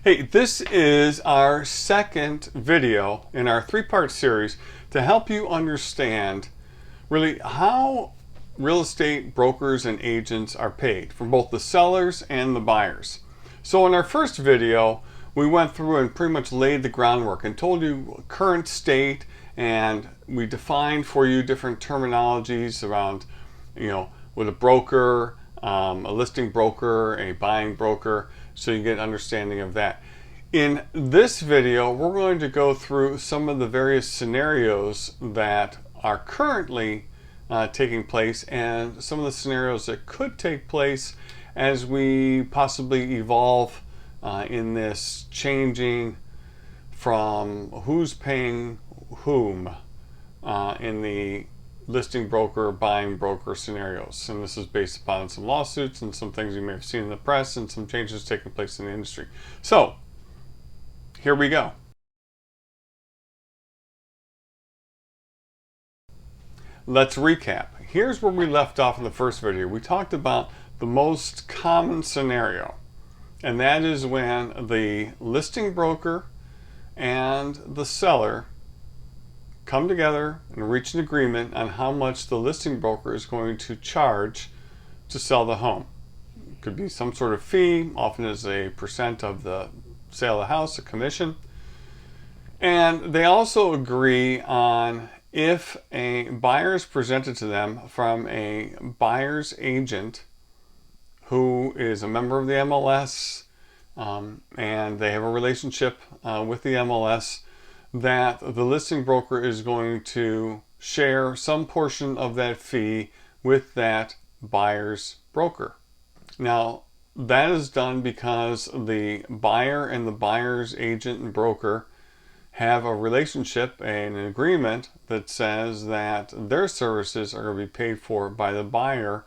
Hey, this is our second video in our three-part series to help you understand really how real estate brokers and agents are paid from both the sellers and the buyers. So in our first video, we went through and pretty much laid the groundwork and told you current state, and we defined for you different terminologies around, with a broker, a listing broker, a buying broker, so you get an understanding of that. In this video, we're going to go through some of the various scenarios that are currently taking place and some of the scenarios that could take place as we possibly evolve in this changing from who's paying whom in the listing broker, buying broker scenarios. And this is based upon some lawsuits and some things you may have seen in the press and some changes taking place in the industry. So here we go. Let's recap. Here's where we left off in the first video. We talked about the most common scenario, and that is when the listing broker and the seller come together and reach an agreement on how much the listing broker is going to charge to sell the home. It could be some sort of fee, often as a percent of the sale of the house, a commission. And they also agree on if a buyer is presented to them from a buyer's agent who is a member of the MLS, and they have a relationship with the MLS, that the listing broker is going to share some portion of that fee with that buyer's broker. Now, that is done because the buyer and the buyer's agent and broker have a relationship and an agreement that says that their services are going to be paid for by the buyer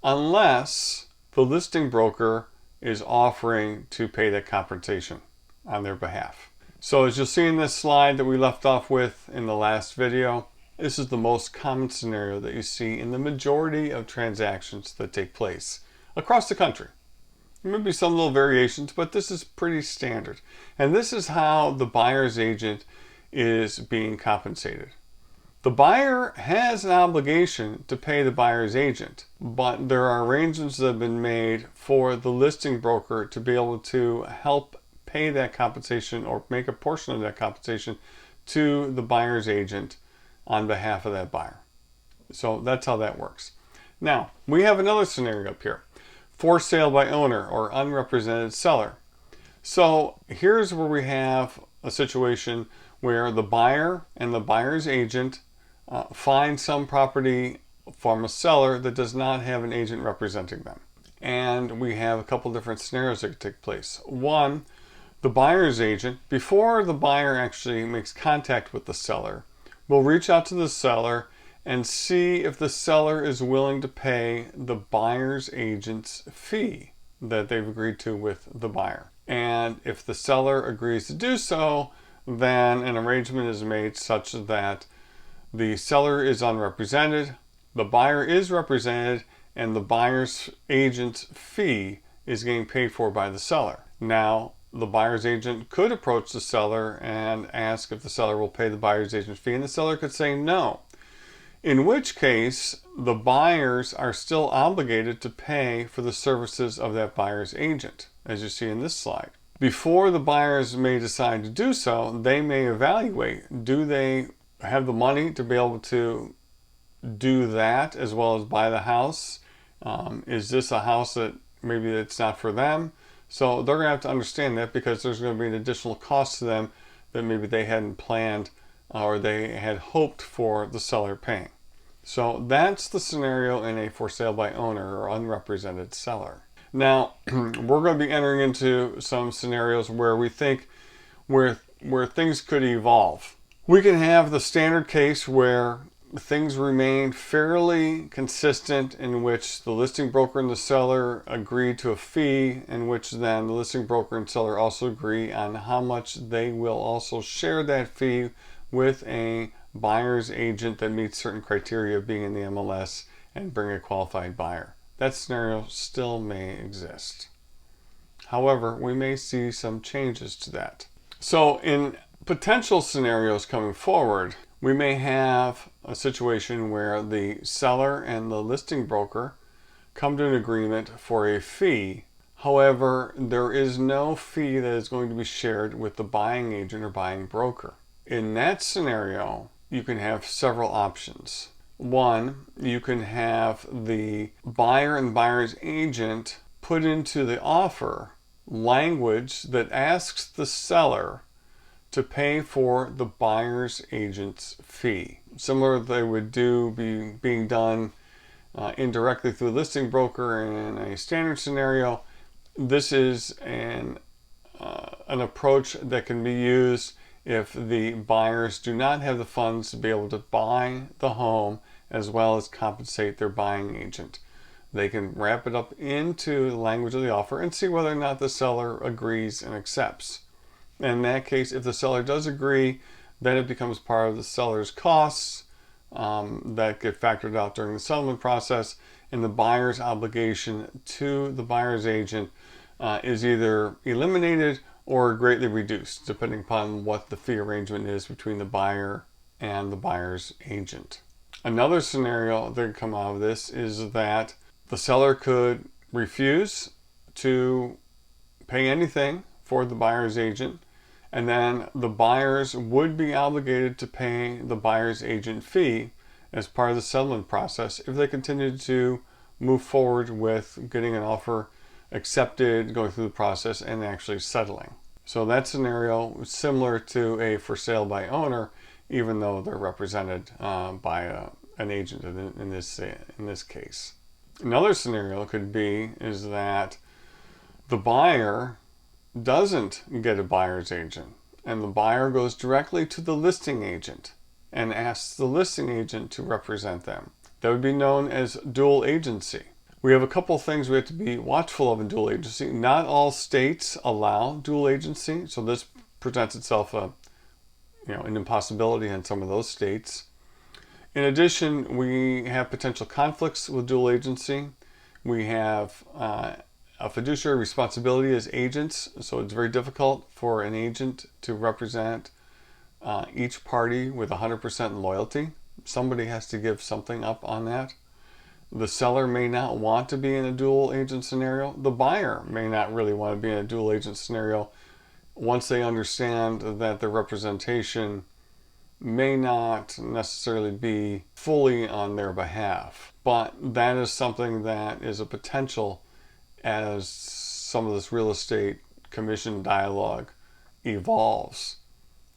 unless the listing broker is offering to pay that compensation on their behalf. So as you'll see in this slide that we left off with in the last video, this is the most common scenario that you see in the majority of transactions that take place across the country. There may be some little variations, but this is pretty standard. And this is how the buyer's agent is being compensated. The buyer has an obligation to pay the buyer's agent, but there are arrangements that have been made for the listing broker to be able to help pay that compensation or make a portion of that compensation to the buyer's agent on behalf of that buyer. So that's how that works. Now, we have another scenario up here. For sale by owner or unrepresented seller. So here's where we have a situation where the buyer and the buyer's agent find some property from a seller that does not have an agent representing them. And we have a couple different scenarios that could take place. One, the buyer's agent, before the buyer actually makes contact with the seller, will reach out to the seller and see if the seller is willing to pay the buyer's agent's fee that they've agreed to with the buyer. And if the seller agrees to do so, then an arrangement is made such that the seller is unrepresented, the buyer is represented, and the buyer's agent's fee is getting paid for by the seller. Now, the buyer's agent could approach the seller and ask if the seller will pay the buyer's agent's fee, and the seller could say no. In which case, the buyers are still obligated to pay for the services of that buyer's agent, as you see in this slide. Before the buyers may decide to do so, they may evaluate, do they have the money to be able to do that as well as buy the house? Is this a house that maybe it's not for them? So they're going to have to understand that, because there's going to be an additional cost to them that maybe they hadn't planned or they had hoped for the seller paying. So that's the scenario in a for sale by owner or unrepresented seller. Now, we're going to be entering into some scenarios where we think where things could evolve. We can have the standard case where things remain fairly consistent, in which the listing broker and the seller agree to a fee, in which then the listing broker and seller also agree on how much they will also share that fee with a buyer's agent that meets certain criteria of being in the MLS and bring a qualified buyer. That scenario still may exist. However, we may see some changes to that. So in potential scenarios coming forward, we may have a situation where the seller and the listing broker come to an agreement for a fee. However, there is no fee that is going to be shared with the buying agent or buying broker. In that scenario, you can have several options. One, you can have the buyer and buyer's agent put into the offer language that asks the seller to pay for the buyer's agent's fee. Similar to they would do being done indirectly through a listing broker in a standard scenario. This is an approach that can be used if the buyers do not have the funds to be able to buy the home as well as compensate their buying agent. They can wrap it up into the language of the offer and see whether or not the seller agrees and accepts. In that case, if the seller does agree, then it becomes part of the seller's costs that get factored out during the settlement process, and the buyer's obligation to the buyer's agent is either eliminated or greatly reduced, depending upon what the fee arrangement is between the buyer and the buyer's agent. Another scenario that could come out of this is that the seller could refuse to pay anything for the buyer's agent, and then the buyers would be obligated to pay the buyer's agent fee as part of the settlement process if they continued to move forward with getting an offer accepted, going through the process, and actually settling. So that scenario is similar to a for sale by owner, even though they're represented by an agent in this case. Another scenario could be is that the buyer doesn't get a buyer's agent, and the buyer goes directly to the listing agent and asks the listing agent to represent them. That would be known as dual agency. We have a couple of things we have to be watchful of in dual agency. Not all states allow dual agency, so this presents itself an impossibility in some of those states. In addition, we have potential conflicts with dual agency. We have a fiduciary responsibility as agents, so it's very difficult for an agent to represent each party with 100% loyalty. Somebody has to give something up on that. The seller may not want to be in a dual agent scenario. The buyer may not really want to be in a dual agent scenario once they understand that the representation may not necessarily be fully on their behalf. But that is something that is a potential as some of this real estate commission dialogue evolves,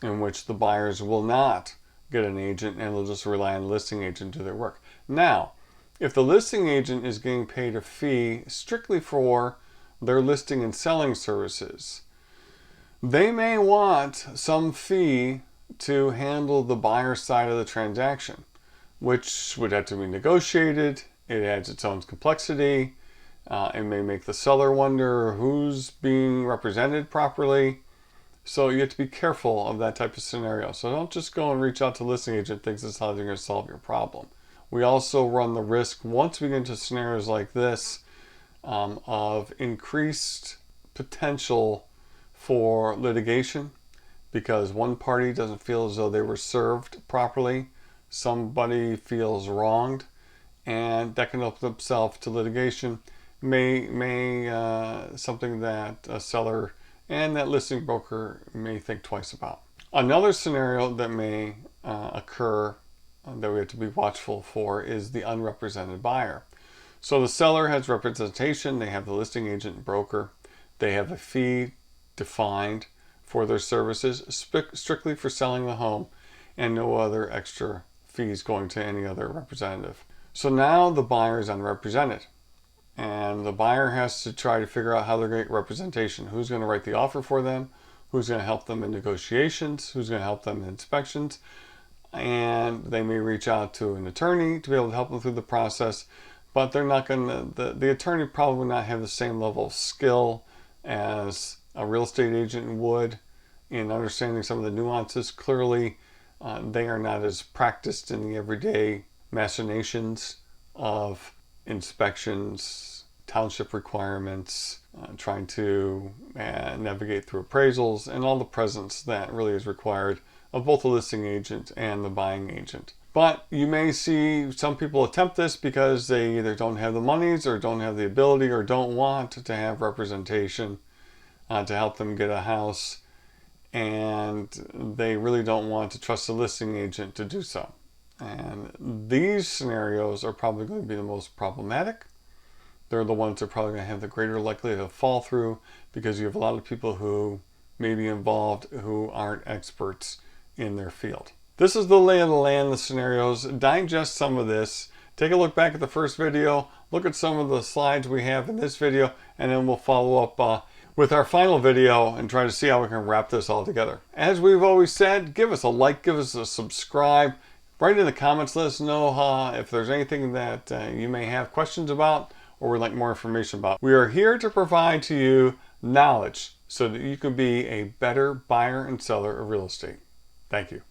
in which the buyers will not get an agent and they'll just rely on the listing agent to do their work. Now, if the listing agent is getting paid a fee strictly for their listing and selling services, they may want some fee to handle the buyer side of the transaction, which would have to be negotiated. It adds its own complexity. It may make the seller wonder who's being represented properly. So you have to be careful of that type of scenario. So don't just go and reach out to the listing agent thinks that's how they're going to solve your problem. We also run the risk, once we get into scenarios like this, of increased potential for litigation, because one party doesn't feel as though they were served properly, somebody feels wronged, and that can open itself to litigation. May something that a seller and that listing broker may think twice about. Another scenario that may occur that we have to be watchful for is the unrepresented buyer. So the seller has representation, they have the listing agent and broker, they have a fee defined for their services strictly for selling the home, and no other extra fees going to any other representative. So now the buyer is unrepresented, and the buyer has to try to figure out how they're going to get representation. Who's going to write the offer for them? Who's going to help them in negotiations? Who's going to help them in inspections? And they may reach out to an attorney to be able to help them through the process, but they're not going to, the attorney probably will not have the same level of skill as a real estate agent would in understanding some of the nuances. Clearly, they are not as practiced in the everyday machinations of inspections, township requirements, trying to navigate through appraisals, and all the presence that really is required of both the listing agent and the buying agent. But you may see some people attempt this because they either don't have the monies or don't have the ability or don't want to have representation to help them get a house, and they really don't want to trust the listing agent to do so. And these scenarios are probably going to be the most problematic. They're the ones that are probably going to have the greater likelihood of fall through, because you have a lot of people who may be involved who aren't experts in their field. This is the lay of the land, the scenarios. Digest some of this. Take a look back at the first video. Look at some of the slides we have in this video, and then we'll follow up with our final video and try to see how we can wrap this all together. As we've always said, give us a like, give us a subscribe. Write in the comments, let us know if there's anything that you may have questions about or would like more information about. We are here to provide to you knowledge so that you can be a better buyer and seller of real estate. Thank you.